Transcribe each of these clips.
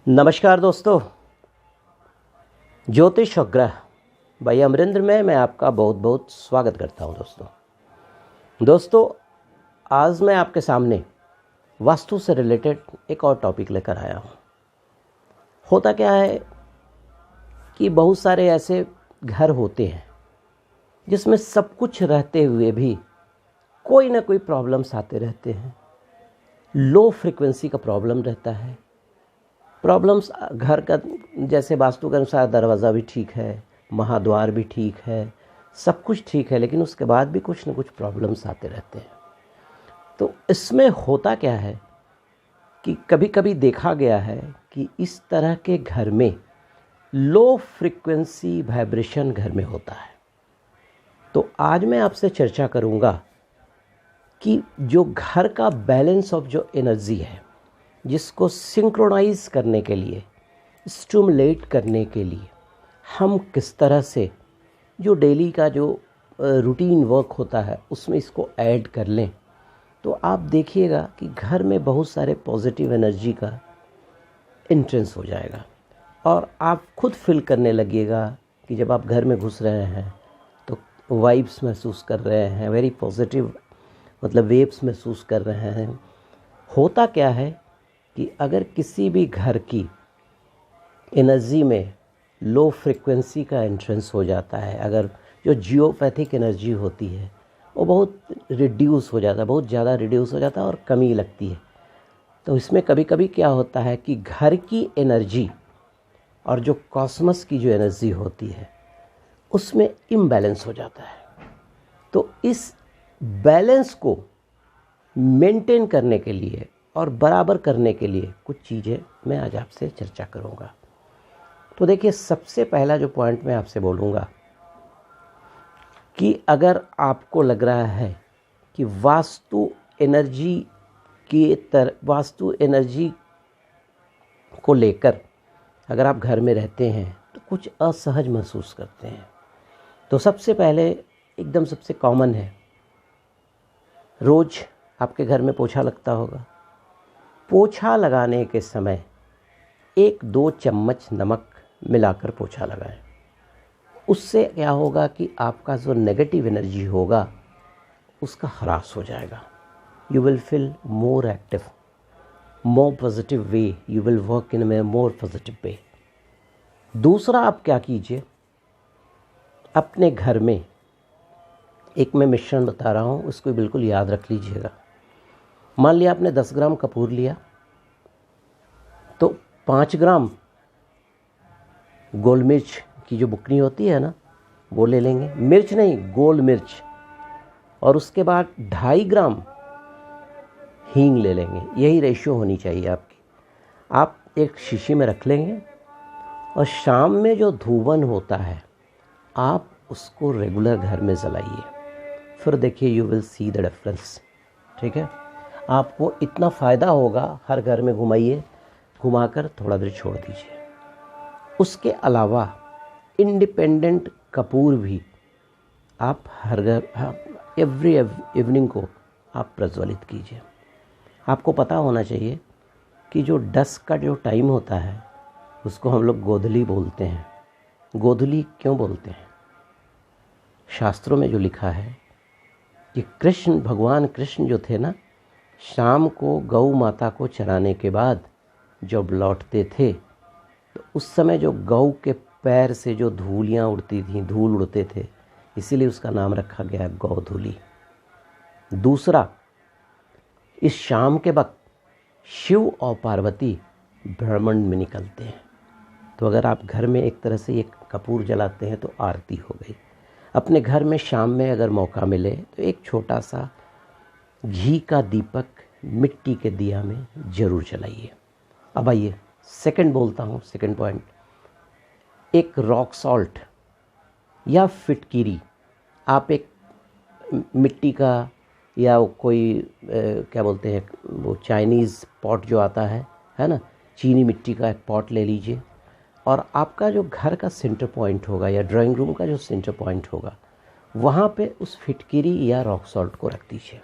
नमस्कार दोस्तों, ज्योतिष और ग्रह भाई अमरिंद्र में मैं आपका बहुत बहुत स्वागत करता हूं। दोस्तों आज मैं आपके सामने वास्तु से रिलेटेड एक और टॉपिक लेकर आया हूं। होता क्या है कि बहुत सारे ऐसे घर होते हैं जिसमें सब कुछ रहते हुए भी कोई ना कोई प्रॉब्लम्स आते रहते हैं। लो फ्रिक्वेंसी का प्रॉब्लम रहता है। प्रॉब्लम्स घर का जैसे वास्तु के अनुसार दरवाज़ा भी ठीक है, महाद्वार भी ठीक है, सब कुछ ठीक है, लेकिन उसके बाद भी कुछ न कुछ प्रॉब्लम्स आते रहते हैं। तो इसमें होता क्या है कि कभी कभी देखा गया है कि इस तरह के घर में लो फ्रिक्वेंसी वाइब्रेशन घर में होता है। तो आज मैं आपसे चर्चा करूंगा कि जो घर का बैलेंस ऑफ जो एनर्जी है, जिसको सिंक्रोनाइज करने के लिए, स्टिमुलेट करने के लिए हम किस तरह से जो डेली का जो रूटीन वर्क होता है उसमें इसको ऐड कर लें, तो आप देखिएगा कि घर में बहुत सारे पॉजिटिव एनर्जी का एंट्रेंस हो जाएगा और आप खुद फील करने लगिएगा कि जब आप घर में घुस रहे हैं तो वाइब्स महसूस कर रहे हैं, वेरी पॉजिटिव मतलब वेव्स महसूस कर रहे हैं। होता क्या है कि अगर किसी भी घर की एनर्जी में लो फ्रिक्वेंसी का एंट्रेंस हो जाता है, अगर जो जियोपैथिक एनर्जी होती है वो बहुत रिड्यूस हो जाता है, बहुत ज़्यादा रिड्यूस हो जाता है और कमी लगती है, तो इसमें कभी कभी क्या होता है कि घर की एनर्जी और जो कॉस्मस की जो एनर्जी होती है उसमें इम्बैलेंस हो जाता है। तो इस बैलेंस को मेंटेन करने के लिए और बराबर करने के लिए कुछ चीज़ें मैं आज आपसे चर्चा करूंगा। तो देखिए, सबसे पहला जो पॉइंट मैं आपसे बोलूँगा कि अगर आपको लग रहा है कि वास्तु एनर्जी को लेकर अगर आप घर में रहते हैं तो कुछ असहज महसूस करते हैं, तो सबसे पहले एकदम सबसे कॉमन है, रोज़ आपके घर में पोछा लगता होगा। पोछा लगाने के समय 1-2 चम्मच नमक मिलाकर पोछा लगाएं। उससे क्या होगा कि आपका जो नेगेटिव एनर्जी होगा उसका ह्रास हो जाएगा। You will feel more active, more positive way, you will work in A more positive way. दूसरा, आप क्या कीजिए, अपने घर में एक मैं मिश्रण बता रहा हूँ, उसको बिल्कुल याद रख लीजिएगा। मान लिया आपने 10 ग्राम कपूर लिया तो 5 ग्राम गोल मिर्च की जो बुकनी होती है ना वो ले लेंगे, मिर्च नहीं गोल मिर्च, और उसके बाद 2.5 ग्राम हींग ले लेंगे। यही रेशियो होनी चाहिए आपकी। आप एक शीशी में रख लेंगे और शाम में जो धूवन होता है आप उसको रेगुलर घर में जलाइए, फिर देखिए you will see the difference. ठीक है, आपको इतना फ़ायदा होगा। हर घर में घुमाइए, घुमाकर थोड़ा देर छोड़ दीजिए। उसके अलावा इंडिपेंडेंट कपूर भी आप हर घर एवरी इवनिंग को आप प्रज्वलित कीजिए। आपको पता होना चाहिए कि जो डस्क का जो टाइम होता है उसको हम लोग गोधूली बोलते हैं। गोधूली क्यों बोलते हैं? शास्त्रों में जो लिखा है कि भगवान कृष्ण जो थे ना, शाम को गौ माता को चराने के बाद जब लौटते थे तो उस समय जो गौ के पैर से जो धूलियाँ उड़ती थीं, धूल उड़ते थे, इसीलिए उसका नाम रखा गया गौधूली। दूसरा, इस शाम के वक्त शिव और पार्वती ब्रह्मांड में निकलते हैं, तो अगर आप घर में एक तरह से ये कपूर जलाते हैं तो आरती हो गई। अपने घर में शाम में अगर मौका मिले तो एक छोटा सा घी का दीपक मिट्टी के दिया में ज़रूर जलाइए। अब आइए सेकंड बोलता हूँ, सेकंड पॉइंट, एक रॉक सॉल्ट या फिटकीरी, आप एक मिट्टी का या कोई क्या बोलते हैं वो चाइनीज़ पॉट जो आता है ना, चीनी मिट्टी का एक पॉट ले लीजिए और आपका जो घर का सेंटर पॉइंट होगा या ड्राइंग रूम का जो सेंटर पॉइंट होगा वहाँ पे उस फिटकीरी या रॉक सॉल्ट को रख दीजिए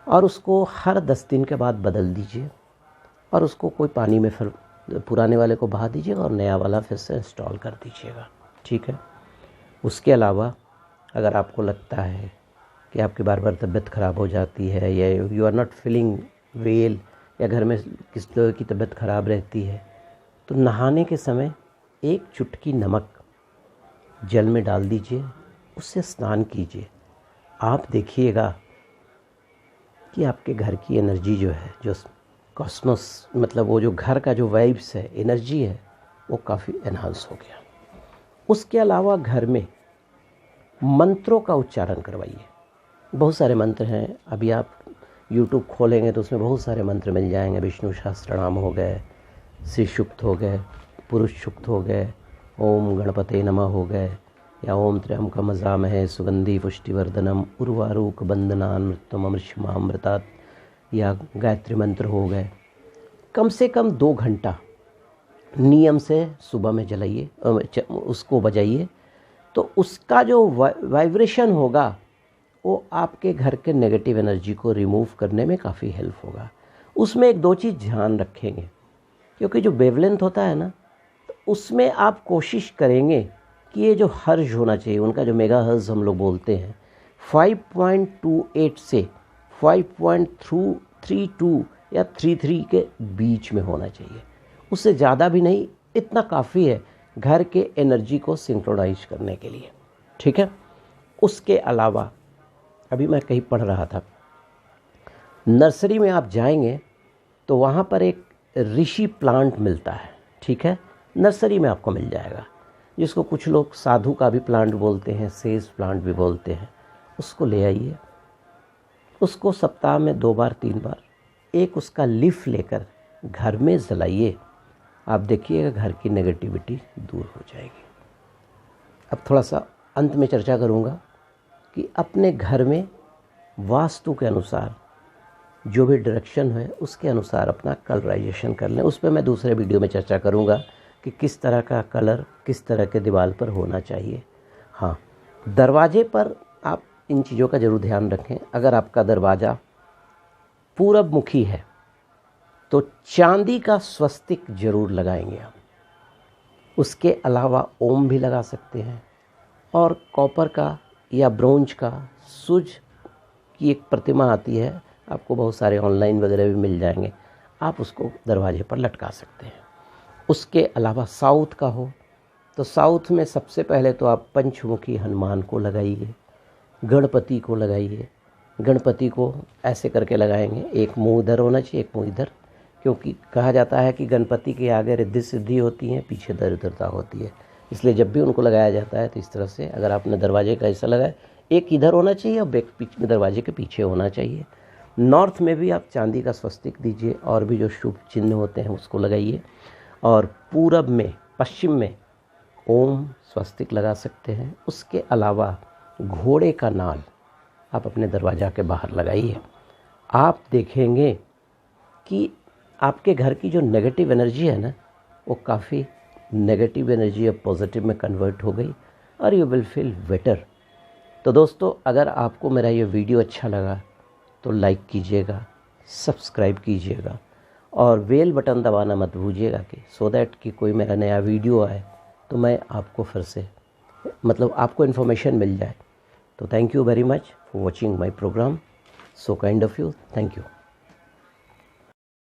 और उसको हर 10 दिन के बाद बदल दीजिए और उसको कोई पानी में फिर पुराने वाले को बहा दीजिएगा और नया वाला फिर से इंस्टॉल कर दीजिएगा, ठीक है। उसके अलावा अगर आपको लगता है कि आपकी बार बार तबीयत ख़राब हो जाती है या you are not feeling well या घर में किस तरह की तबीयत ख़राब रहती है, तो नहाने के समय एक चुटकी नमक जल में डाल दीजिए, उससे स्नान कीजिए। आप देखिएगा कि आपके घर की एनर्जी जो है, जो कॉस्मोस मतलब वो जो घर का जो वाइब्स है, एनर्जी है, वो काफ़ी एनहांस हो गया। उसके अलावा घर में मंत्रों का उच्चारण करवाइए। बहुत सारे मंत्र हैं, अभी आप YouTube खोलेंगे तो उसमें बहुत सारे मंत्र मिल जाएंगे। विष्णु सहस्त्रनाम हो गए, श्री सूक्त हो गए, पुरुष सूक्त हो गए, ओम गणपते नमः हो गए, या ओम त्र्यंबकम यजामहे सुगंधि पुष्टिवर्धनम उर्वारुक बंदनान मृत्युम अमृतमामृतात्, या गायत्री मंत्र हो गए। कम से कम 2 घंटा नियम से सुबह में जलाइए, उसको बजाइए, तो उसका जो वाइब्रेशन होगा वो आपके घर के नेगेटिव एनर्जी को रिमूव करने में काफ़ी हेल्प होगा। उसमें 1-2 चीज़ ध्यान रखेंगे, क्योंकि जो वेवलेंथ होता है ना, तो उसमें आप कोशिश करेंगे कि ये जो हर्ज होना चाहिए, उनका जो मेगा हर्ज हम लोग बोलते हैं, 5.28 से 5.32 या 33 के बीच में होना चाहिए। उससे ज़्यादा भी नहीं, इतना काफ़ी है घर के एनर्जी को सिंक्रोनाइज करने के लिए, ठीक है। उसके अलावा अभी मैं कहीं पढ़ रहा था, नर्सरी में आप जाएंगे तो वहाँ पर एक ऋषि प्लांट मिलता है, ठीक है, नर्सरी में आपको मिल जाएगा, जिसको कुछ लोग साधु का भी प्लांट बोलते हैं, सेज प्लांट भी बोलते हैं। उसको ले आइए, उसको सप्ताह में 2 बार 3 बार एक उसका लीफ लेकर घर में जलाइए। आप देखिएगा घर की नेगेटिविटी दूर हो जाएगी। अब थोड़ा सा अंत में चर्चा करूँगा कि अपने घर में वास्तु के अनुसार जो भी डायरेक्शन है उसके अनुसार अपना कलराइजेशन कर लें। उस पर मैं दूसरे वीडियो में चर्चा करूँगा कि किस तरह का कलर किस तरह के दीवार पर होना चाहिए। हाँ, दरवाजे पर आप इन चीज़ों का ज़रूर ध्यान रखें। अगर आपका दरवाज़ा पूरब मुखी है तो चांदी का स्वस्तिक ज़रूर लगाएंगे आप। उसके अलावा ओम भी लगा सकते हैं, और कॉपर का या ब्रोंज का सूर्य की एक प्रतिमा आती है, आपको बहुत सारे ऑनलाइन वगैरह भी मिल जाएंगे, आप उसको दरवाजे पर लटका सकते हैं। उसके अलावा साउथ का हो तो साउथ में सबसे पहले तो आप पंचमुखी हनुमान को लगाइए, गणपति को लगाइए। गणपति को ऐसे करके लगाएंगे, एक मुंह इधर होना चाहिए, एक मुंह इधर, क्योंकि कहा जाता है कि गणपति के आगे रिद्धि सिद्धि होती है, पीछे दरिद्रता होती है। इसलिए जब भी उनको लगाया जाता है तो इस तरह से, अगर आपने दरवाजे का ऐसा लगाया, एक इधर होना चाहिए और दरवाजे के पीछे होना चाहिए। नॉर्थ में भी आप चांदी का स्वस्तिक दीजिए, और भी जो शुभ चिन्ह होते हैं उसको लगाइए। और पूरब में, पश्चिम में ओम स्वस्तिक लगा सकते हैं। उसके अलावा घोड़े का नाल आप अपने दरवाज़ा के बाहर लगाइए। आप देखेंगे कि आपके घर की जो नेगेटिव एनर्जी है ना, वो काफ़ी नेगेटिव एनर्जी अब पॉजिटिव में कन्वर्ट हो गई, और यू विल फील बेटर। तो दोस्तों, अगर आपको मेरा ये वीडियो अच्छा लगा तो लाइक कीजिएगा, सब्सक्राइब कीजिएगा, और बेल बटन दबाना मत भूलिएगा, कि सो दैट कि कोई मेरा नया वीडियो आए तो मैं आपको फिर से आपको इन्फॉर्मेशन मिल जाए। तो thank you very much for watching my programme, so kind of you, thank you.